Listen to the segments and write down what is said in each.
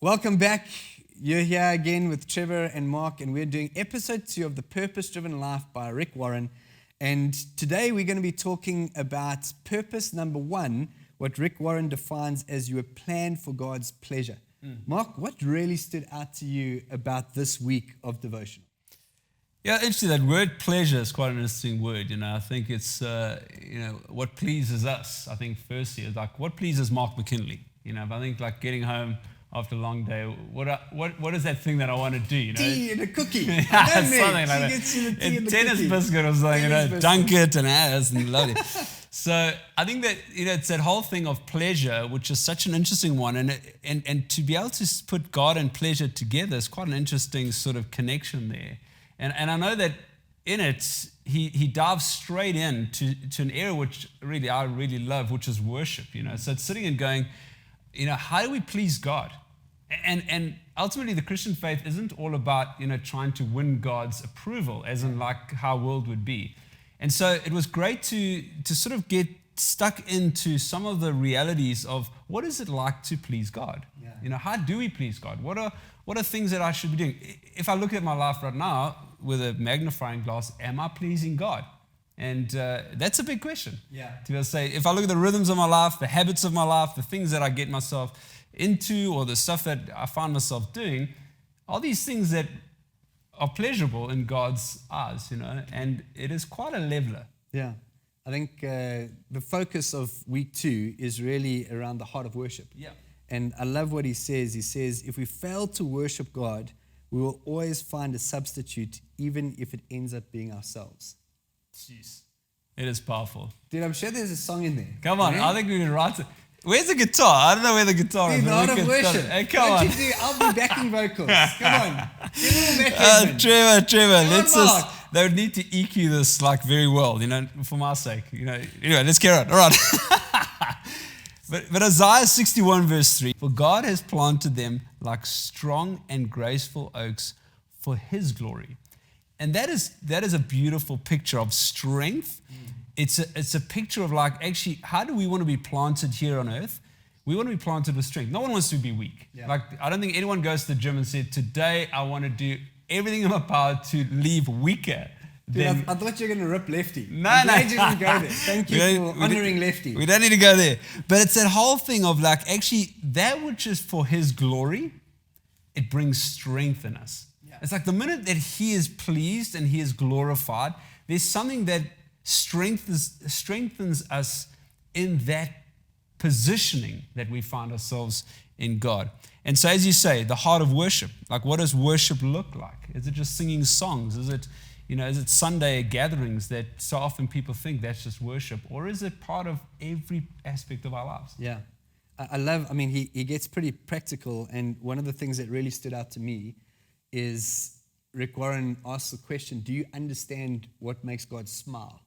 Welcome back. You're here again with Trevor and Marc, and we're doing episode 2 of The Purpose-Driven Life by Rick Warren. And today we're going to be talking about purpose number 1, what Rick Warren defines as your plan for God's pleasure. Marc, what really stood out to you about this week of devotion? Yeah, interesting. That word pleasure is quite an interesting word. I think it's, what pleases us. I think firstly is like what pleases Mark McKinley. If I think like getting home after a long day, what is that thing that I want to do? Tea and a cookie. Yeah, something like that. Gets you the tea and the tennis cookie. biscuit or something, dunk it and and lovely. So I think that it's that whole thing of pleasure, which is such an interesting one, and to be able to put God and pleasure together is quite an interesting sort of connection there. And I know that in it, he dives straight into an area which I really love, which is worship. So it's sitting and going, how do we please God? And ultimately, the Christian faith isn't all about trying to win God's approval, as in like how world would be. And so it was great to sort of get stuck into some of the realities of what is it like to please God? Yeah. How do we please God? What are things that I should be doing? If I look at my life right now with a magnifying glass, am I pleasing God? And that's a big question. Yeah. To be able to say, if I look at the rhythms of my life, the habits of my life, the things that I get myself into, or the stuff that I find myself doing, are these things that are pleasurable in God's eyes, and it is quite a leveler. Yeah. I think the focus of week 2 is really around the heart of worship. Yeah. And I love what he says. He says, if we fail to worship God, we will always find a substitute, even if it ends up being ourselves. Jeez. It is powerful. Dude, I'm sure there's a song in there. Come on, Yeah? I think we can write it. Where's the guitar? I don't know where the guitar is. Dude, the but heart we of can worship. start it. Hey, come What on. you do? I'll be backing vocals. Come on. Give me a little Matt Trevor, Come let's on, just, Marc. they would need to EQ this like very well, for my sake. Anyway, let's carry on. All right. But Isaiah 61 verse 3, for God has planted them like strong and graceful oaks for his glory. And that is a beautiful picture of strength. It's a picture of like, actually, how do we want to be planted here on earth? We want to be planted with strength. No one wants to be weak. Yeah. Like, I don't think anyone goes to the gym and said, today I want to do everything in my power to leave weaker. Dude, I thought you were going to rip Lefty. No. I'm glad you didn't go there. Thank you for honoring Lefty. We don't need to go there. But it's that whole thing of like, actually, that which is for his glory, it brings strength in us. Yeah. It's like the minute that he is pleased and he is glorified, there's something that strengthens us in that positioning that we find ourselves in God. And so as you say, the heart of worship, like what does worship look like? Is it just singing songs? Is it Sunday gatherings that so often people think that's just worship? Or is it part of every aspect of our lives? Yeah. He gets pretty practical, and one of the things that really stood out to me is Rick Warren asks the question, do you understand what makes God smile?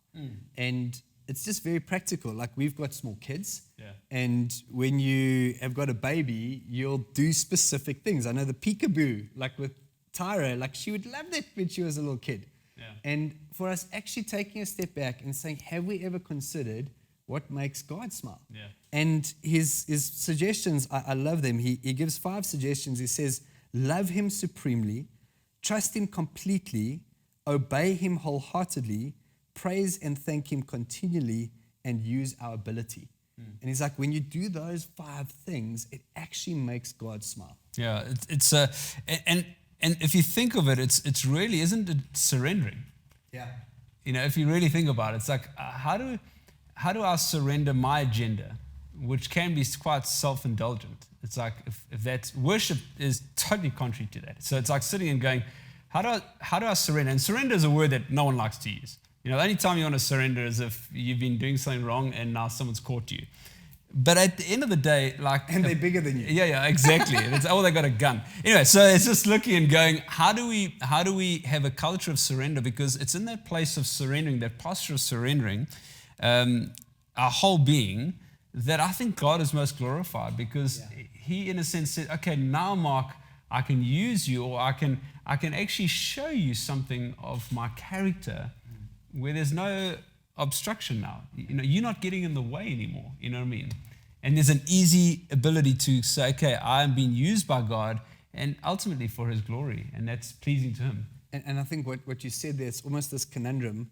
And it's just very practical. Like, we've got small kids, and when you have got a baby, you'll do specific things. I know the peekaboo, like with Tyra, like she would love that when she was a little kid. Yeah. And for us actually taking a step back and saying, have we ever considered what makes God smile? Yeah. And his suggestions, I love them. He gives 5 suggestions. He says, love him supremely, trust him completely, obey him wholeheartedly, praise and thank him continually, and use our ability. And he's like, when you do those 5 things, it actually makes God smile. Yeah, and if you think of it, it's really, isn't it surrendering? Yeah. If you really think about it, it's like, how do I surrender my agenda, which can be quite self-indulgent? It's like, if that's, worship is totally contrary to that. So it's like sitting and going, how do I surrender? And surrender is a word that no one likes to use. The only time you want to surrender is if you've been doing something wrong and now someone's caught you. But at the end of the day, like... And they're bigger than you. Yeah, exactly. And it's, they got a gun. Anyway, so it's just looking and going, how do we have a culture of surrender? Because it's in that place of surrendering, that posture of surrendering, our whole being, that I think God is most glorified, because he, in a sense, said, okay, now, Mark, I can use you, or I can actually show you something of my character where there's no obstruction now. You're not getting in the way anymore. You know what I mean? And there's an easy ability to say, okay, I'm being used by God and ultimately for his glory, and that's pleasing to him. And I think what you said there, it's almost this conundrum.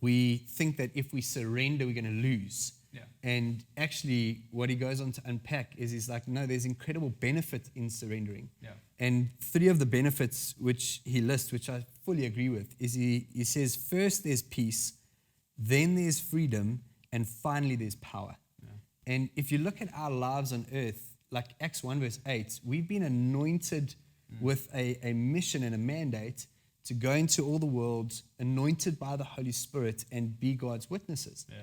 We think that if we surrender, we're going to lose. Yeah. And actually, what he goes on to unpack is he's like, no, there's incredible benefit in surrendering. Yeah. And 3 of the benefits which he lists, which I fully agree with, is he says, first there's peace, then there's freedom, and finally there's power. Yeah. And if you look at our lives on earth, like Acts 1 verse 8, we've been anointed with a mission and a mandate to go into all the world, anointed by the Holy Spirit, and be God's witnesses. Yeah.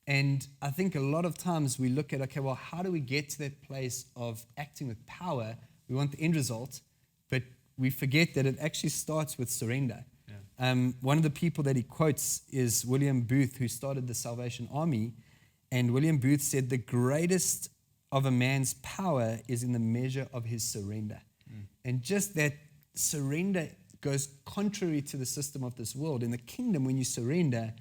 And I think a lot of times we look at, okay, well, how do we get to that place of acting with power? We want the end result, but we forget that it actually starts with surrender. Yeah. One of the people that he quotes is William Booth, who started the Salvation Army. And William Booth said, the greatest of a man's power is in the measure of his surrender. And just that surrender goes contrary to the system of this world. In the kingdom, when you surrender,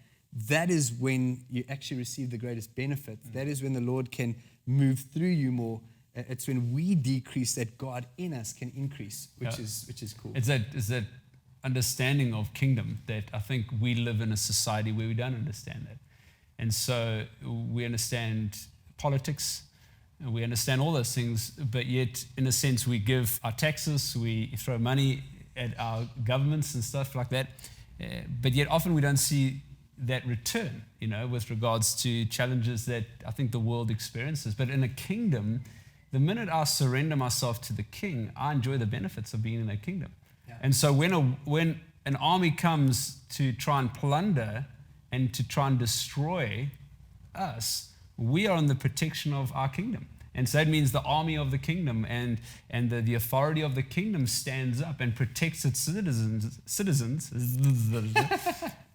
that is when you actually receive the greatest benefit. That is when the Lord can move through you more. It's when we decrease that God in us can increase, which is cool. It's that understanding of kingdom that I think we live in a society where we don't understand that. And so we understand politics, and we understand all those things, but yet, in a sense, we give our taxes, we throw money at our governments and stuff like that, but yet often we don't see that return, with regards to challenges that I think the world experiences. But in a kingdom, the minute I surrender myself to the king, I enjoy the benefits of being in that kingdom. Yeah. And so when an army comes to try and plunder and to try and destroy us, we are in the protection of our kingdom. And so that means the army of the kingdom and the authority of the kingdom stands up and protects its citizens.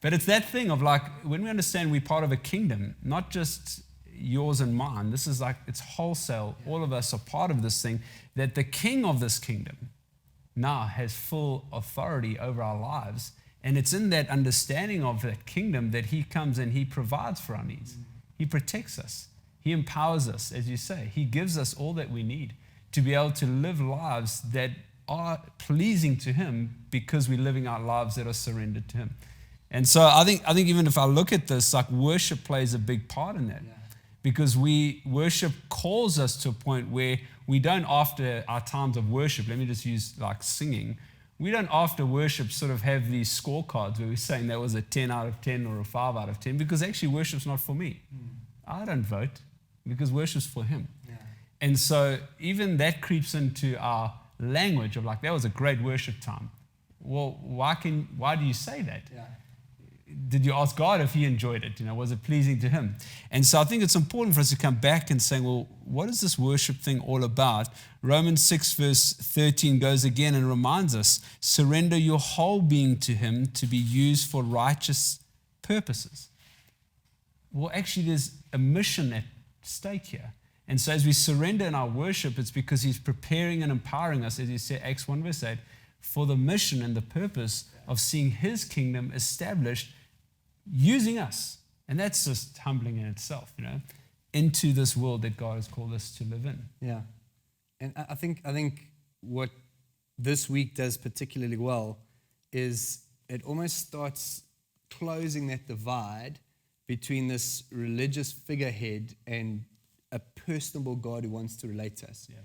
But it's that thing of like, when we understand we're part of a kingdom, not just yours and mine, this is like, it's wholesale. Yeah. All of us are part of this thing, that the king of this kingdom now has full authority over our lives. And it's in that understanding of that kingdom that he comes and he provides for our needs. He protects us. He empowers us, as you say. He gives us all that we need to be able to live lives that are pleasing to him because we're living our lives that are surrendered to him. And so I think even if I look at this, like worship plays a big part in that. Yeah. Because worship calls us to a point where we don't, after our times of worship, let me just use like singing, we don't after worship sort of have these scorecards where we're saying that was a 10 out of 10 or a 5 out of 10, because actually worship's not for me. I don't vote because worship's for him. Yeah. And so even that creeps into our language of like, that was a great worship time. Well, why do you say that? Yeah. Did you ask God if he enjoyed it? Was it pleasing to him? And so I think it's important for us to come back and say, well, what is this worship thing all about? Romans 6 verse 13 goes again and reminds us, surrender your whole being to him to be used for righteous purposes. Well, actually, there's a mission at stake here. And so as we surrender in our worship, it's because he's preparing and empowering us, as he said, Acts 1 verse 8, for the mission and the purpose of seeing his kingdom established using us. And that's just humbling in itself, into this world that God has called us to live in. Yeah. And I think what this week does particularly well is it almost starts closing that divide between this religious figurehead and a personable God who wants to relate to us. Yeah.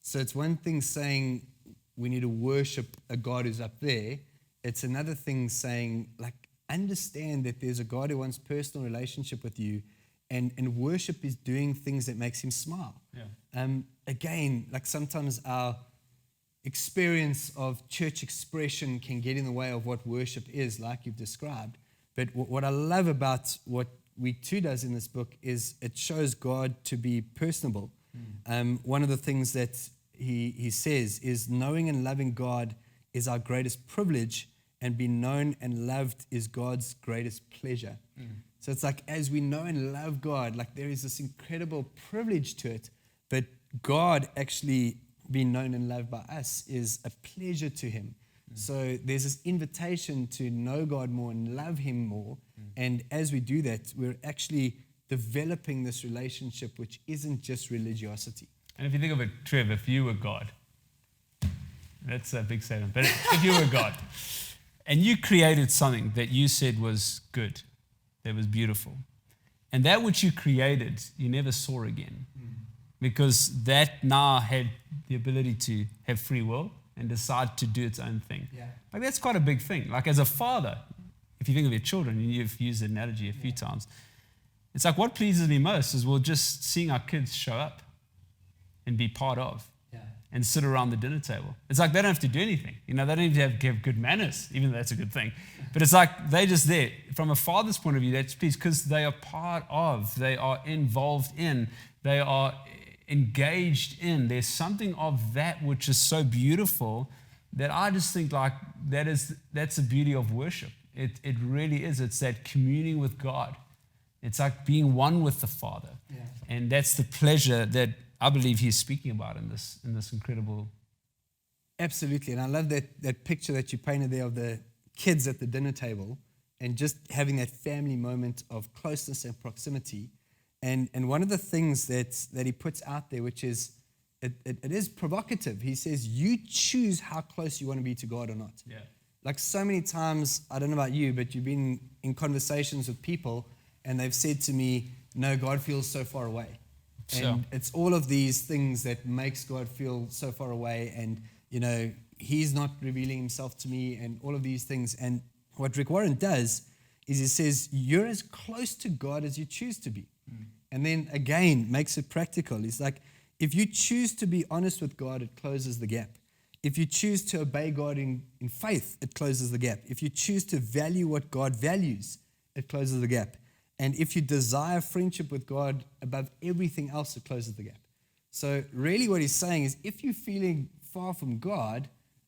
So it's one thing saying we need to worship a God who's up there. It's another thing saying, like, understand that there's a God who wants personal relationship with you, and worship is doing things that makes him smile. Yeah. Again, like sometimes our experience of church expression can get in the way of what worship is, like you've described. But what I love about what week 2 does in this book is it shows God to be personable. One of the things that he says is knowing and loving God is our greatest privilege, and being known and loved is God's greatest pleasure. So it's like, as we know and love God, like there is this incredible privilege to it, but God actually being known and loved by us is a pleasure to him. So there's this invitation to know God more and love him more. And as we do that, we're actually developing this relationship which isn't just religiosity. And if you think of it, Trev, if you were God, that's a big statement, but if you were God, and you created something that you said was good, that was beautiful, and that which you created, you never saw again, because that now had the ability to have free will and decide to do its own thing. Yeah. Like that's quite a big thing. Like as a father, if you think of your children, and you've used the analogy a few times, it's like what pleases me most is we're just seeing our kids show up and be part of and sit around the dinner table. It's like they don't have to do anything. You know, they don't even have to have good manners, even though that's a good thing. But it's like they're just there. From a father's point of view, that's pleased because they are part of, they are involved in, they are engaged in. There's something of that which is so beautiful that I just think like that's the beauty of worship. It really is. It's that communing with God. It's like being one with the Father. Yeah. And that's the pleasure that I believe he's speaking about in this incredible. Absolutely. And I love that picture that you painted there of the kids at the dinner table and just having that family moment of closeness and proximity. And one of the things that he puts out there, which is, it is provocative. He says, you choose how close you want to be to God or not. Yeah. Like so many times, I don't know about you, but you've been in conversations with people and they've said to me, no, God feels so far away. And it's all of these things that makes God feel so far away. And, you know, he's not revealing himself to me and all of these things. And what Rick Warren does is he says, you're as close to God as you choose to be. And then again, makes it practical. He's like, if you choose to be honest with God, it closes the gap. If you choose to obey God in faith, it closes the gap. If you choose to value what God values, it closes the gap. And if you desire friendship with God above everything else, it closes the gap. So really what he's saying is if you're feeling far from God,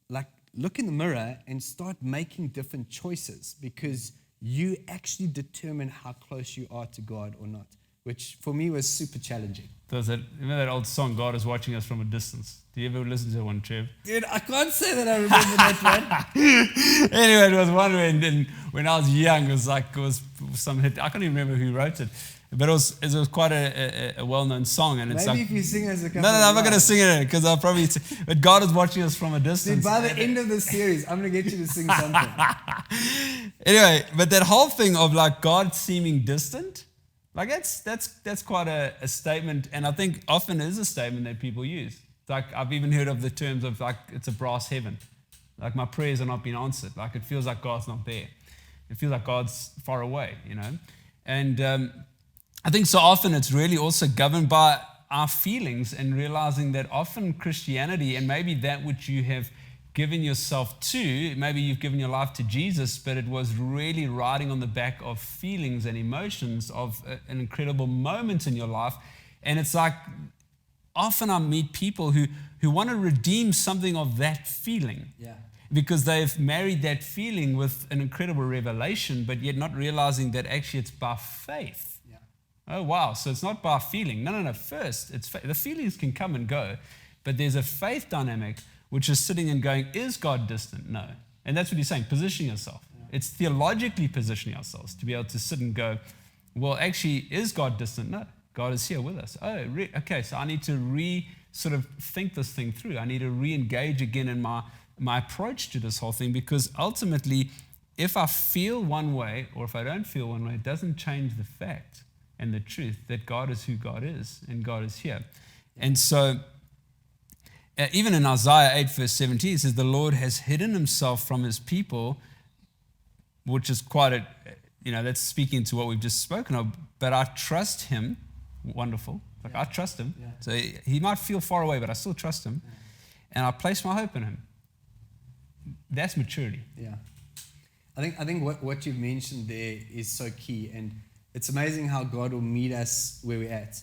like look in the mirror and start making different choices because you actually determine how close you are to God or not, which for me was super challenging. Remember that old song, God is watching us from a distance? Do you ever listen to that one, Trev? Dude, I can't say that I remember that one. Anyway, it was one when I was young, it was some hit. I can't even remember who wrote it. But it was quite a well-known song. And it's Maybe like, if you sing as a couple. No, I'm not going to sing it because I'll probably. But God is watching us from a distance. Dude, by the end of the series, I'm going to get you to sing something. Anyway, but that whole thing of like God seeming distant, like that's quite a statement, and I think often is a statement that people use. It's like I've even heard of the terms of like it's a brass heaven, like my prayers are not being answered. Like it feels like God's not there. It feels like God's far away, you know. And I think so often it's really also governed by our feelings and realizing that often Christianity and maybe that which you have given yourself to, maybe you've given your life to Jesus, but it was really riding on the back of feelings and emotions of an incredible moment in your life. And it's like often I meet people who want to redeem something of that feeling. Yeah. Because they've married that feeling with an incredible revelation, but yet not realizing that actually it's by faith. Yeah. Oh, wow. So it's not by feeling. No. First, it's the feelings can come and go, but there's a faith dynamic which is sitting and going, is God distant? No. And that's what he's saying, position yourself. Yeah. It's theologically positioning ourselves to be able to sit and go, well, actually, is God distant? No. God is here with us. Oh, okay, so I need to sort of think this thing through. I need to re-engage again in my approach to this whole thing, because ultimately, if I feel one way or if I don't feel one way, it doesn't change the fact and the truth that God is who God is and God is here. And so, even in Isaiah 8 verse 17, it says, the Lord has hidden himself from his people, which is quite that's speaking to what we've just spoken of, but I trust him. Wonderful. Like I trust him. Yeah. So he might feel far away, but I still trust him. Yeah. And I place my hope in him. That's maturity. Yeah. I think what you've mentioned there is so key, and it's amazing how God will meet us where we're at.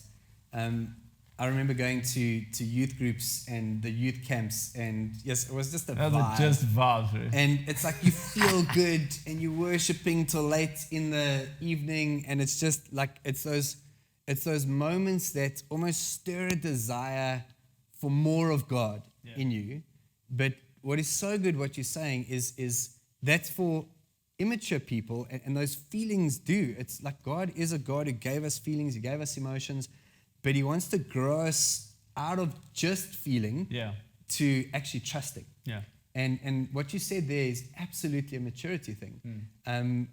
I remember going to youth groups and the youth camps, and yes, it was just a vibe. That was just vibes, right? And it's like you feel good, and you're worshiping till late in the evening, and it's just like it's those moments that almost stir a desire for more of God in you. But what is so good, what you're saying is that's for immature people, and those feelings do. It's like God is a God who gave us feelings, He gave us emotions, but He wants to grow us out of just feeling to actually trusting. Yeah. And what you said there is absolutely a maturity thing.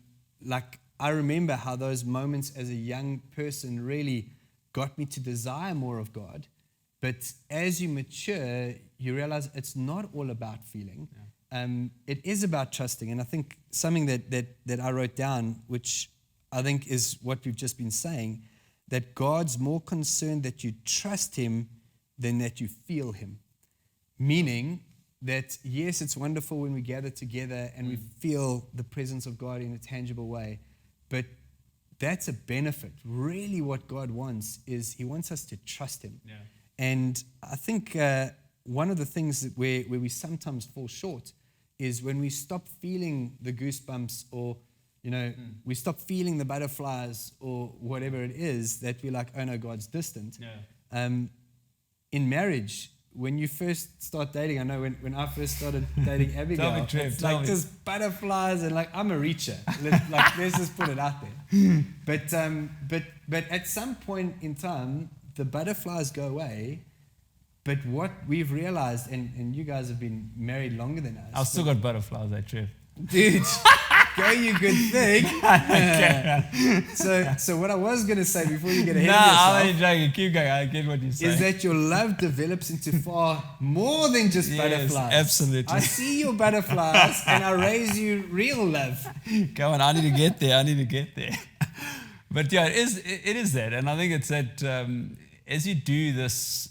Like, I remember how those moments as a young person really got me to desire more of God. But as you mature, you realize it's not all about feeling. It is about trusting. And I think something that I wrote down, which I think is what we've just been saying, that God's more concerned that you trust Him than that you feel Him. Meaning that, yes, it's wonderful when we gather together and we feel the presence of God in a tangible way, but that's a benefit. Really what God wants is He wants us to trust Him. Yeah. And I think one of the things that where we sometimes fall short is when we stop feeling the goosebumps, or we stop feeling the butterflies or whatever it is, that we're like, oh no, God's distant. Yeah. In marriage, when you first start dating, I know when I first started dating Abigail, Tell me, Trev, it's like just butterflies, and like, I'm a reacher. Let's just put it out there. But at some point in time, the butterflies go away. But what we've realized, and you guys have been married longer than us. I've still got butterflies, Trev. Dude, go you good thing. So what I was going to say before you get ahead of yourself. I'm only joking. Keep going. I get what you're saying. Is that your love develops into far more than just butterflies. Absolutely. I see your butterflies and I raise you real love. Come on, I need to get there. But yeah, it is that. And I think it's that as you do this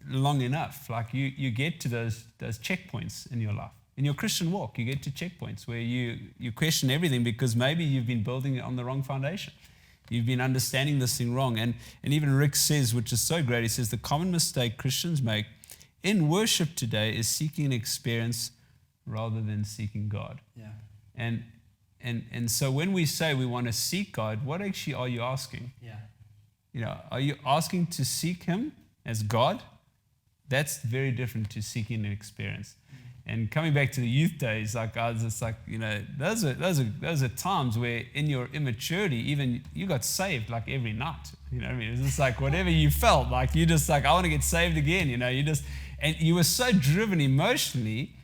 long enough, like you get to those checkpoints in your life. In your Christian walk, you get to checkpoints where you question everything because maybe you've been building it on the wrong foundation. You've been understanding this thing wrong. And even Rick says, which is so great, he says the common mistake Christians make in worship today is seeking an experience rather than seeking God. Yeah. And so when we say we want to seek God, what actually are you asking? Yeah. Are you asking to seek Him as God? That's very different to seeking an experience. And coming back to the youth days, like I was just like, those are times where in your immaturity, even you got saved like every night. You know what I mean? It's just like whatever you felt, like you just like, I want to get saved again. And you were so driven emotionally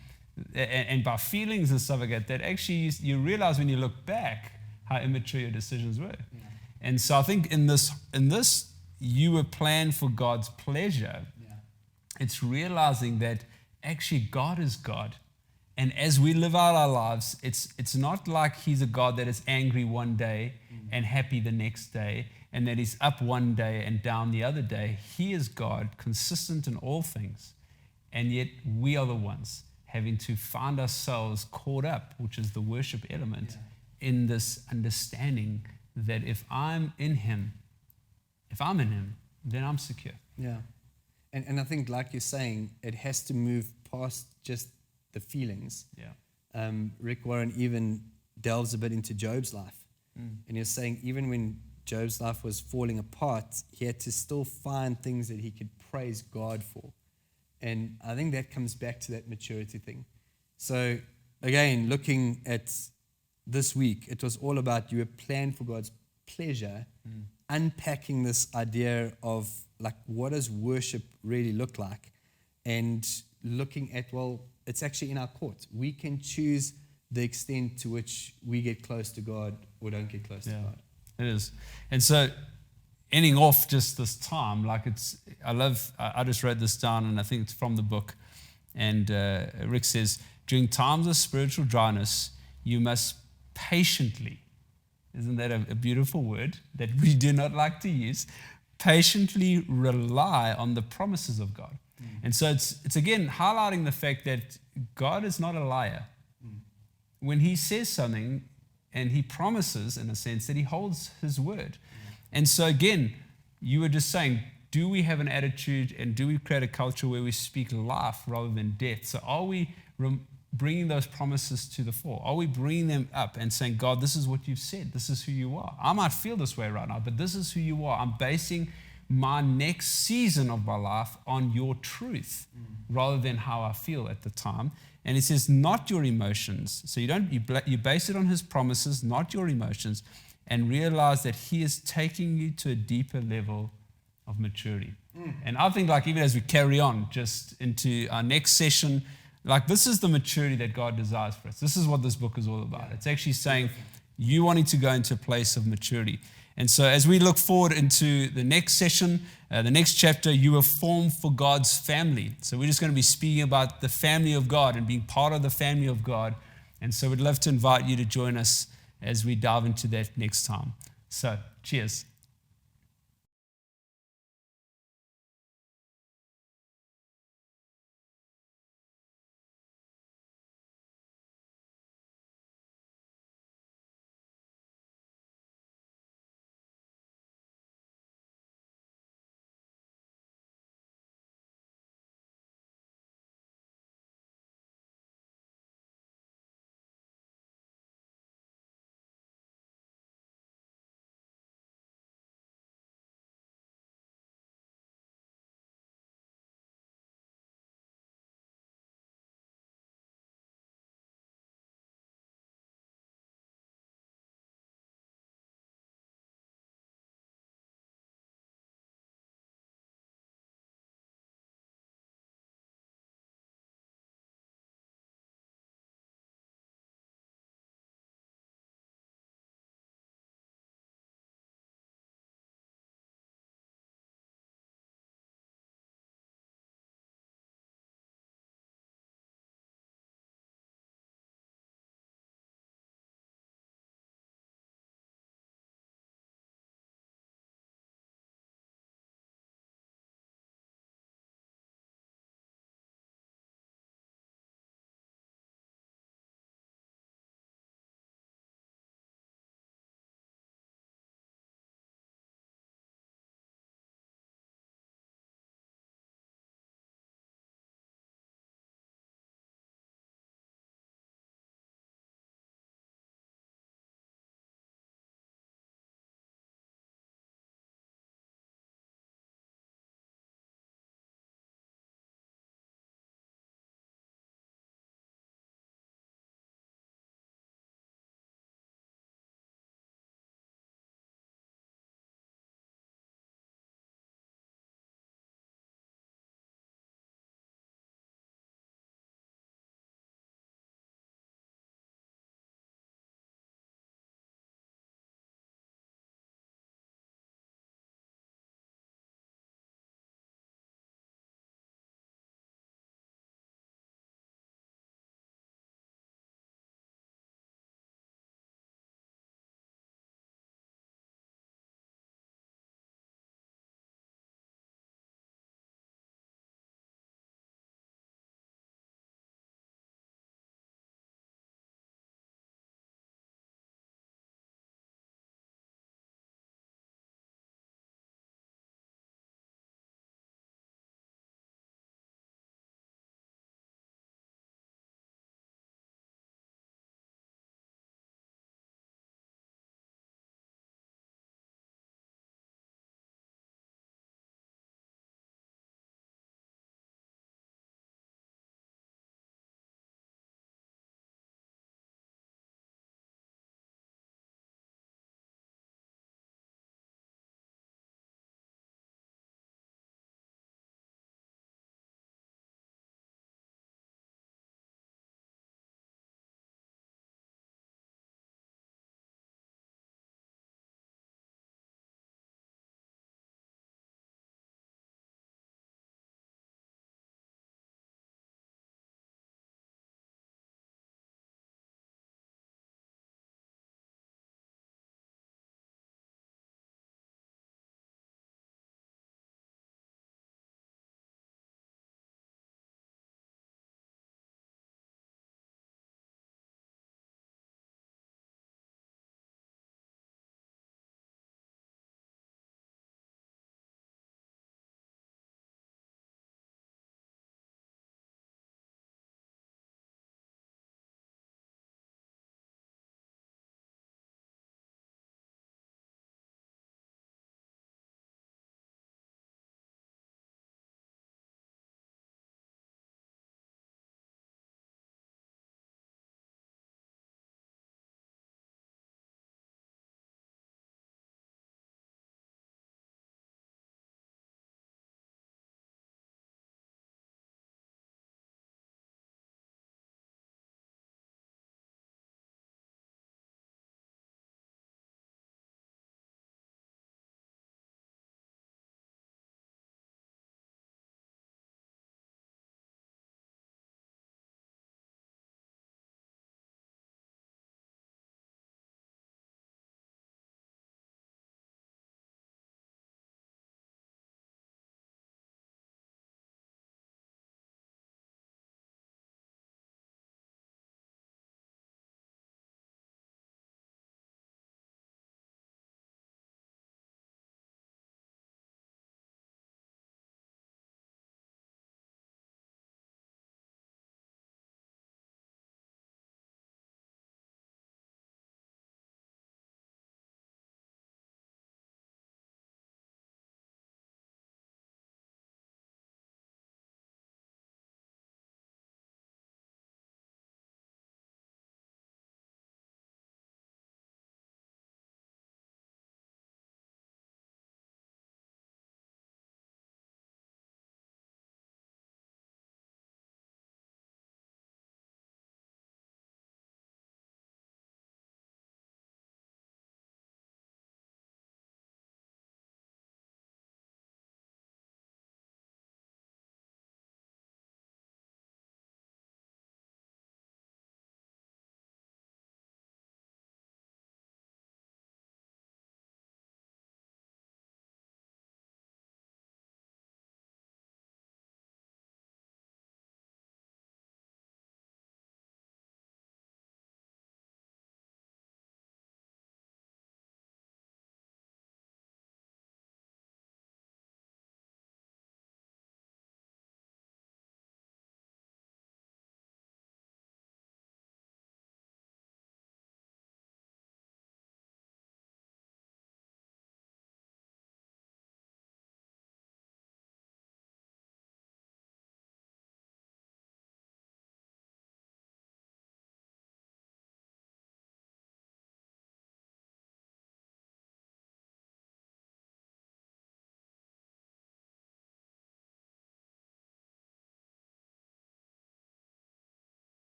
and by feelings and stuff like that actually you realize when you look back how immature your decisions were. Yeah. And so I think in this you were planned for God's pleasure. Yeah. It's realizing that actually God is God. And as we live out our lives, it's not like He's a God that is angry one day and happy the next day, and that He's up one day and down the other day. He is God, consistent in all things. And yet we are the ones having to find ourselves caught up, which is the worship element, in this understanding that if I'm in Him, then I'm secure. Yeah. And I think, like you're saying, it has to move past just the feelings. Yeah. Rick Warren even delves a bit into Job's life. And he's saying even when Job's life was falling apart, he had to still find things that he could praise God for. And I think that comes back to that maturity thing. So again, looking at this week, it was all about you were planned for God's pleasure, unpacking this idea of like, what does worship really look like? And looking at, well, it's actually in our court. We can choose the extent to which we get close to God or don't get close to God. It is. And so ending off just this time, like I just wrote this down and I think it's from the book. And Rick says, during times of spiritual dryness, you must patiently, isn't that a beautiful word that we do not like to use, patiently rely on the promises of God. And so it's again highlighting the fact that God is not a liar. When He says something and He promises, in a sense, that He holds His word. And so again, you were just saying, do we have an attitude and do we create a culture where we speak life rather than death? So are we bringing those promises to the fore? Are we bringing them up and saying, God, this is what you've said. This is who you are. I might feel this way right now, but this is who you are. I'm basing my next season of my life on your truth rather than how I feel at the time. And he says, not your emotions. So you base it on his promises, not your emotions, and realize that he is taking you to a deeper level of maturity. And I think even as we carry on just into our next session, this is the maturity that God desires for us. This is what this book is all about. It's actually saying you wanting to go into a place of maturity. And so as we look forward into the next session, the next chapter, you were formed for God's family. So we're just going to be speaking about the family of God and being part of the family of God. And so we'd love to invite you to join us as we dive into that next time. So cheers.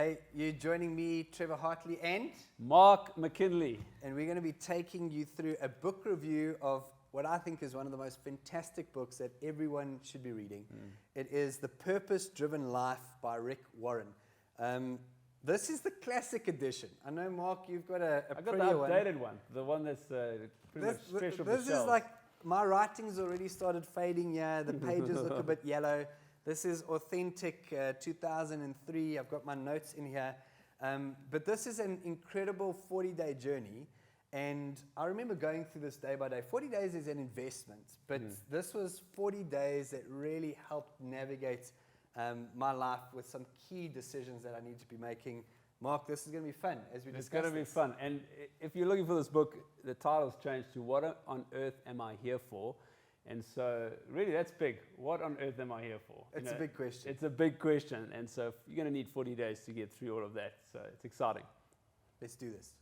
Hey, you're joining me, Trevor Hartley, and Mark McKinley. we're going to be taking you through a book review of what I think is one of the most fantastic books that everyone should be reading. It is The Purpose-Driven Life by Rick Warren. This is the classic edition. I know, Mark, you've got a I got prettier the one. updated one, the one that's pretty much fresh off the This is shelves. like, my writing's already started fading here. The pages look a bit yellow. This is authentic 2003. I've got my notes in here. But this is an incredible 40-day journey. And I remember going through this day by day. 40 days is an investment, but this was 40 days that really helped navigate my life with some key decisions that I need to be making. Mark, this is going to be fun as we discuss. It's going to be fun. And if you're looking for this book, the title's changed to What on Earth Am I Here For? And so really that's big. What on earth am I here for? It's a big question. It's a big question. And so you're going to need 40 days to get through all of that. So it's exciting. Let's do this.